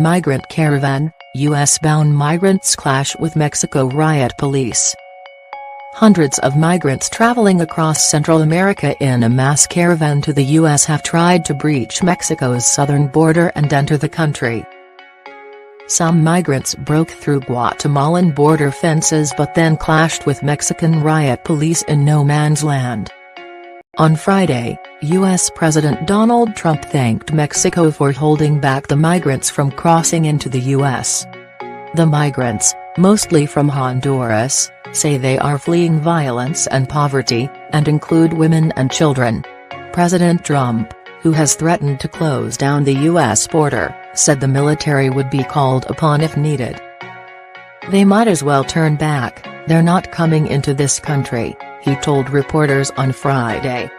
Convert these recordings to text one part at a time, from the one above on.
Migrant caravan, U.S.-bound migrants clash with Mexico riot police. Hundreds of migrants traveling across Central America in a mass caravan to the U.S. have tried to breach Mexico's southern border and enter the country. Some migrants broke through Guatemalan border fences but then clashed with Mexican riot police in no man's land. On Friday, U.S. President Donald Trump thanked Mexico for holding back the migrants from crossing into the U.S. The migrants, mostly from Honduras, say they are fleeing violence and poverty, and include women and children. President Trump, who has threatened to close down the U.S. border, said the military would be called upon if needed. "They might as well turn back, they're not coming into this country," he told reporters on Friday.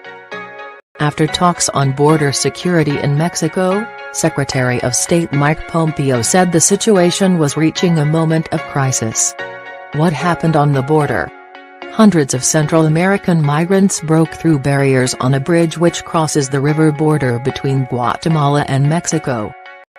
After talks on border security in Mexico, Secretary of State Mike Pompeo said the situation was reaching a moment of crisis. What happened on the border? Hundreds of Central American migrants broke through barriers on a bridge which crosses the river border between Guatemala and Mexico.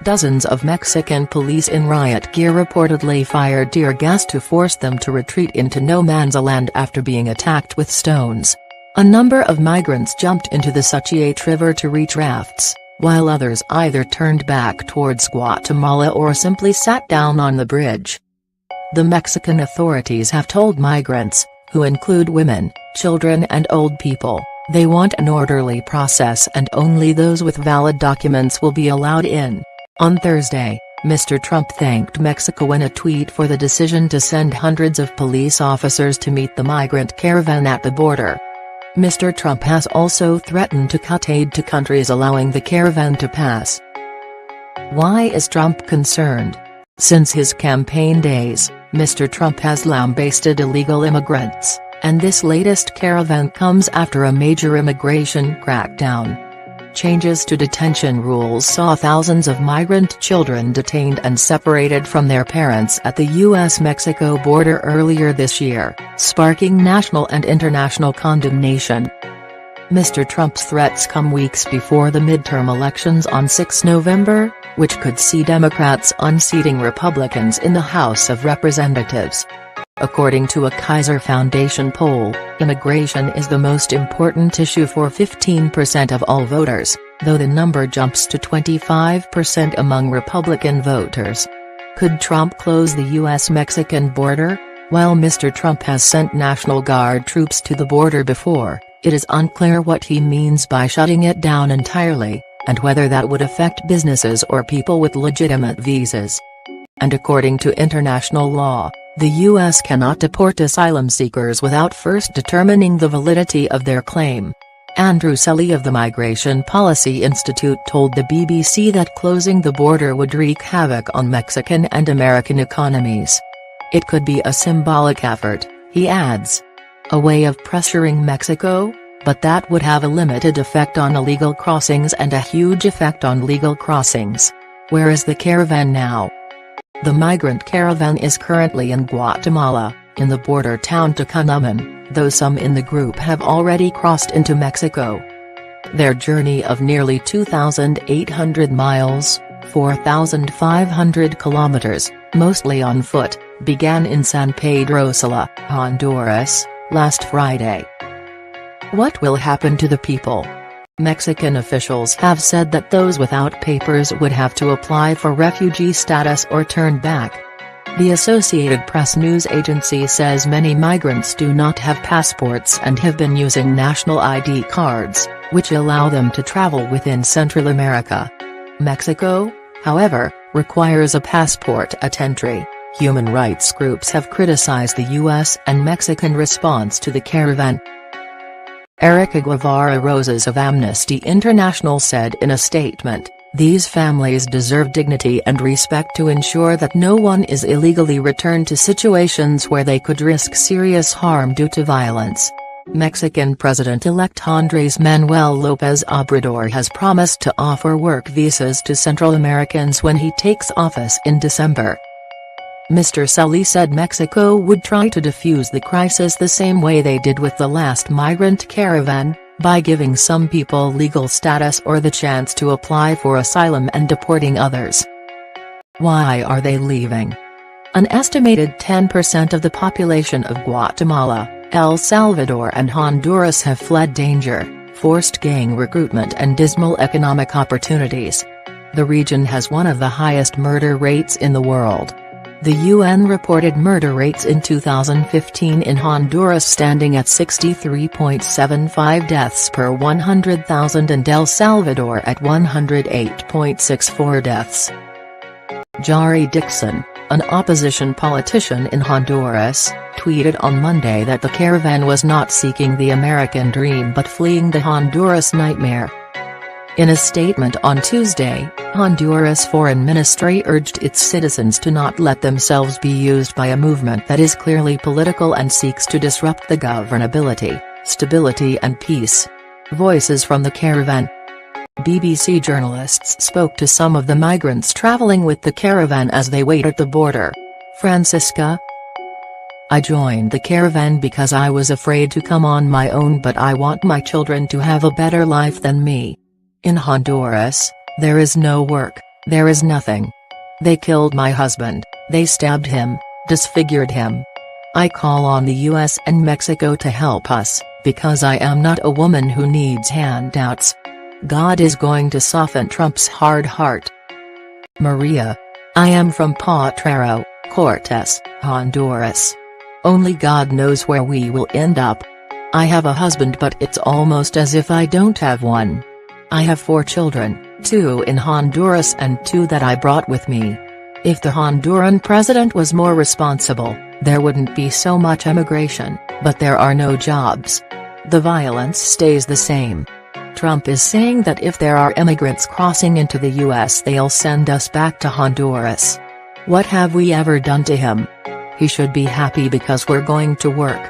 Dozens of Mexican police in riot gear reportedly fired tear gas to force them to retreat into no man's land after being attacked with stones. A number of migrants jumped into the Suchiate River to reach rafts, while others either turned back towards Guatemala or simply sat down on the bridge. The Mexican authorities have told migrants, who include women, children and old people, they want an orderly process and only those with valid documents will be allowed in. On Thursday, Mr. Trump thanked Mexico in a tweet for the decision to send hundreds of police officers to meet the migrant caravan at the border. Mr. Trump has also threatened to cut aid to countries allowing the caravan to pass. Why is Trump concerned? Since his campaign days, Mr. Trump has lambasted illegal immigrants, and this latest caravan comes after a major immigration crackdown. Changes to detention rules saw thousands of migrant children detained and separated from their parents at the U.S.-Mexico border earlier this year, sparking national and international condemnation. Mr. Trump's threats come weeks before the midterm elections on 6 November, which could see Democrats unseating Republicans in the House of Representatives. According to a Kaiser Foundation poll, immigration is the most important issue for 15% of all voters, though the number jumps to 25% among Republican voters. Could Trump close the U.S.-Mexican border? While Mr. Trump has sent National Guard troops to the border before, it is unclear what he means by shutting it down entirely, and whether that would affect businesses or people with legitimate visas. And according to international law, the U.S. cannot deport asylum seekers without first determining the validity of their claim. Andrew Selly of the Migration Policy Institute told the BBC that closing the border would wreak havoc on Mexican and American economies. It could be a symbolic effort, he adds. A way of pressuring Mexico, but that would have a limited effect on illegal crossings and a huge effect on legal crossings. Where is the caravan now? The migrant caravan is currently in Guatemala, in the border town Tucunaman, though some in the group have already crossed into Mexico. Their journey of nearly 2,800 miles, 4,500 kilometers, mostly on foot, began in San Pedro Sula, Honduras, last Friday. What will happen to the people? Mexican officials have said that those without papers would have to apply for refugee status or turn back. The Associated Press news agency says many migrants do not have passports and have been using national ID cards, which allow them to travel within Central America. Mexico, however, requires a passport at entry. Human rights groups have criticized the U.S. and Mexican response to the caravan. Erica Guevara Rosas of Amnesty International said in a statement, "These families deserve dignity and respect to ensure that no one is illegally returned to situations where they could risk serious harm due to violence." Mexican President-elect Andrés Manuel López Obrador has promised to offer work visas to Central Americans when he takes office in December. Mr. Selly said Mexico would try to defuse the crisis the same way they did with the last migrant caravan, by giving some people legal status or the chance to apply for asylum and deporting others. Why are they leaving? An estimated 10% of the population of Guatemala, El Salvador and Honduras have fled danger, forced gang recruitment and dismal economic opportunities. The region has one of the highest murder rates in the world. The UN reported murder rates in 2015 in Honduras standing at 63.75 deaths per 100,000 and El Salvador at 108.64 deaths. Jari Dixon, an opposition politician in Honduras, tweeted on Monday that the caravan was not seeking the American dream but fleeing the Honduras nightmare. In a statement on Tuesday, Honduras Foreign Ministry urged its citizens to not let themselves be used by a movement that is clearly political and seeks to disrupt the governability, stability and peace. Voices from the caravan. BBC journalists spoke to some of the migrants traveling with the caravan as they wait at the border. Francisca: I joined the caravan because I was afraid to come on my own, but I want my children to have a better life than me. In Honduras, there is no work, there is nothing. They killed my husband, they stabbed him, disfigured him. I call on the US and Mexico to help us, because I am not a woman who needs handouts. God is going to soften Trump's hard heart. Maria: I am from Potrero, Cortes, Honduras. Only God knows where we will end up. I have a husband, but it's almost as if I don't have one. I have 4 children, 2 in Honduras and 2 that I brought with me. If the Honduran president was more responsible, there wouldn't be so much immigration, but there are no jobs. The violence stays the same. Trump is saying that if there are immigrants crossing into the US, they'll send us back to Honduras. What have we ever done to him? He should be happy because we're going to work.